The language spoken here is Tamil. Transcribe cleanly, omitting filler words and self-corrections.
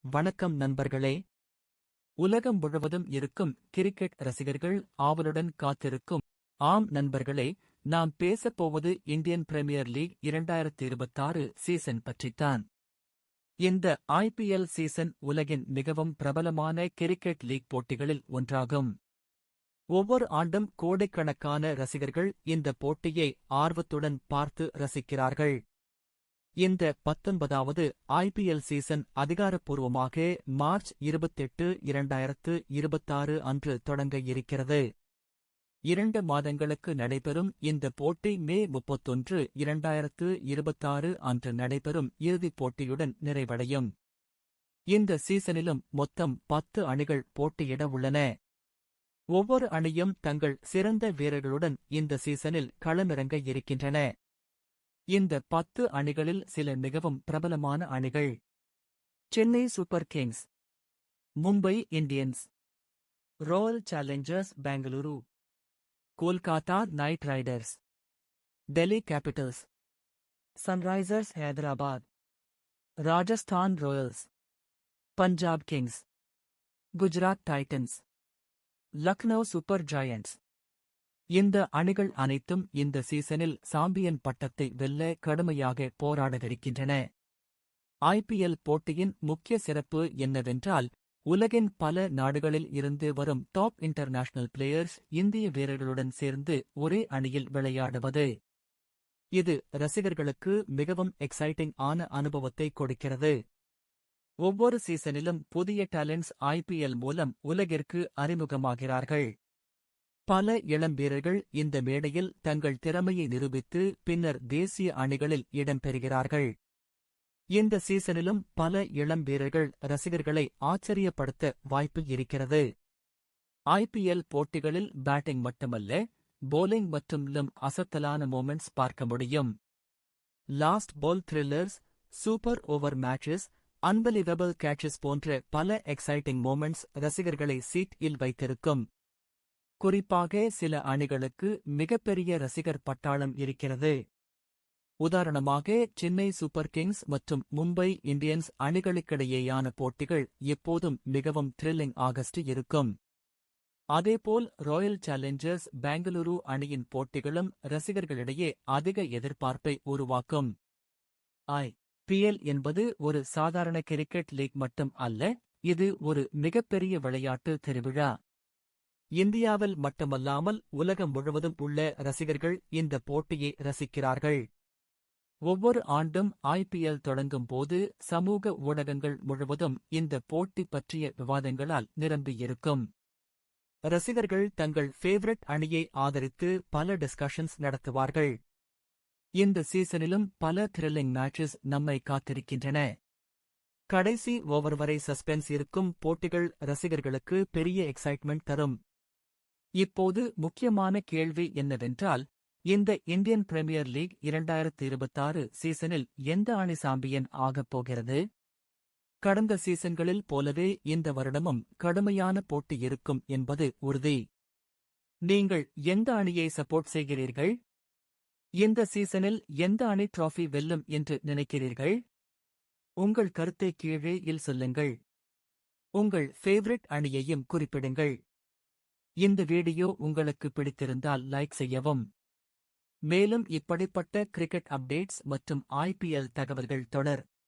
வணக்கம் நண்பர்களே. உலகம் முழுவதும் இருக்கும் கிரிக்கெட் ரசிகர்கள் ஆவலுடன் காத்திருக்கும். ஆம் நண்பர்களே, நாம் பேசப்போவது இந்தியன் பிரீமியர் லீக் 2026 சீசன் பற்றித்தான். இந்த ஐபிஎல் சீசன் உலகின் மிகவும் பிரபலமான கிரிக்கெட் லீக் போட்டிகளில் ஒன்றாகும். ஒவ்வொரு ஆண்டும் கோடிக்கணக்கான ரசிகர்கள் இந்த போட்டியை ஆர்வத்துடன் பார்த்து ரசிக்கிறார்கள். இந்த 19வது ஐபிஎல் சீசன் அதிகாரப்பூர்வமாக மார்ச் 28, 2026 அன்று தொடங்க இருக்கிறது. 2 மாதங்களுக்கு நடைபெறும் இந்த போட்டி மே 31, 2026 அன்று நடைபெறும் இறுதிப் போட்டியுடன் நிறைவடையும். இந்த சீசனிலும் மொத்தம் 10 அணிகள் போட்டியிட உள்ளன. ஒவ்வொரு அணியும் தங்கள் சிறந்த வீரர்களுடன் இந்த சீசனில் களமிறங்க இருக்கின்றன. இந்த 10 அணிகளில் சில மிகவும் பிரபலமான அணிகள்: Chennai Super Kings, Mumbai Indians, Royal Challengers Bengaluru, Kolkata Knight Riders, Delhi Capitals, Sunrisers Hyderabad, Rajasthan Royals, Punjab Kings, Gujarat Titans, Lucknow Super Giants. இந்த அணிகள் அனைத்தும் இந்த சீசனில் சாம்பியன் பட்டத்தை வெல்ல கடுமையாக போராடவிருக்கின்றன. ஐபிஎல் போட்டியின் முக்கிய சிறப்பு என்னவென்றால், உலகின் பல நாடுகளில் இருந்து வரும் டாப் இன்டர்நேஷனல் பிளேயர்ஸ் இந்திய வீரர்களுடன் சேர்ந்து ஒரே அணியில் விளையாடுவது. இது ரசிகர்களுக்கு மிகவும் எக்ஸைட்டிங் ஆன அனுபவத்தை கொடுக்கிறது. ஒவ்வொரு சீசனிலும் புதிய டேலண்ட்ஸ் ஐபிஎல் மூலம் உலகிற்கு அறிமுகமாகிறார்கள். பல இளம் வீரர்கள் இந்த மேடையில் தங்கள் திறமையை நிரூபித்து பின்னர் தேசிய அணிகளில் இடம்பெறுகிறார்கள். இந்த சீசனிலும் பல இளம் வீரர்கள் ரசிகர்களை ஆச்சரியப்படுத்த வாய்ப்பு இருக்கிறது. ஐபிஎல் போட்டிகளில் பேட்டிங் மட்டுமல்ல, போலிங் மற்றும் அசத்தலான மொமெண்ட்ஸ் பார்க்க முடியும். Last ball thrillers, super over matches, unbelievable catches போன்ற பல எக்ஸைட்டிங் மொமெண்ட்ஸ் ரசிகர்களை சீட் இல் வைத்திருக்கும். குறிப்பாக சில அணிகளுக்கு மிகப்பெரிய ரசிகர் பட்டாளம் இருக்கிறது. உதாரணமாக, சென்னை சூப்பர் கிங்ஸ் மற்றும் மும்பை இந்தியன்ஸ் அணிகளுக்கிடையேயான போட்டிகள் எப்போதும் மிகவும் த்ரில்லிங் ஆகஸ்ட் இருக்கும். அதேபோல் ராயல் சேலஞ்சர்ஸ் பெங்களூரு அணியின் போட்டிகளும் ரசிகர்களிடையே அதிக எதிர்பார்ப்பை உருவாக்கும். ஐபிஎல் என்பது ஒரு சாதாரண கிரிக்கெட் லீக் மட்டும் அல்ல, இது ஒரு மிகப்பெரிய விளையாட்டு திருவிழா. இந்தியாவில் மட்டுமல்லாமல் உலகம் முழுவதும் உள்ள ரசிகர்கள் இந்த போட்டியை ரசிக்கிறார்கள். ஒவ்வொரு ஆண்டும் ஐபிஎல் தொடங்கும் போது சமூக ஊடகங்கள் முழுவதும் இந்த போட்டி பற்றிய விவாதங்களால் நிரம்பியிருக்கும். ரசிகர்கள் தங்கள் ஃபேவரட் அணியை ஆதரித்து பல டிஸ்கஷன்ஸ் நடத்துவார்கள். இந்த சீசனிலும் பல த்ரில்லிங் மேட்சஸ் நம்மை காத்திருக்கின்றன. கடைசி ஓவர் வரை சஸ்பென்ஸ் இருக்கும் போட்டிகள் ரசிகர்களுக்கு பெரிய எக்ஸைட்மெண்ட் தரும். இப்போது முக்கியமான கேள்வி என்னவென்றால், இந்த இந்தியன் பிரீமியர் லீக் 2026 சீசனில் எந்த அணி சாம்பியன் ஆகப் போகிறது? கடந்த சீசன்களில் போலவே இந்த வருடமும் கடுமையான போட்டி இருக்கும் என்பது உறுதி. நீங்கள் எந்த அணியை சப்போர்ட் செய்கிறீர்கள்? இந்த சீசனில் எந்த அணி டிராஃபி வெல்லும் என்று நினைக்கிறீர்கள்? உங்கள் கருத்தை கீழே இல் சொல்லுங்கள். உங்கள் ஃபேவரட் அணியையும் குறிப்பிடுங்கள். இந்த வீடியோ உங்களுக்கு பிடித்திருந்தால் லைக் செய்யவும். மேலும் இப்படிப்பட்ட கிரிக்கெட் அப்டேட்ஸ் மற்றும் ஐபிஎல் தகவல்கள் தொடர்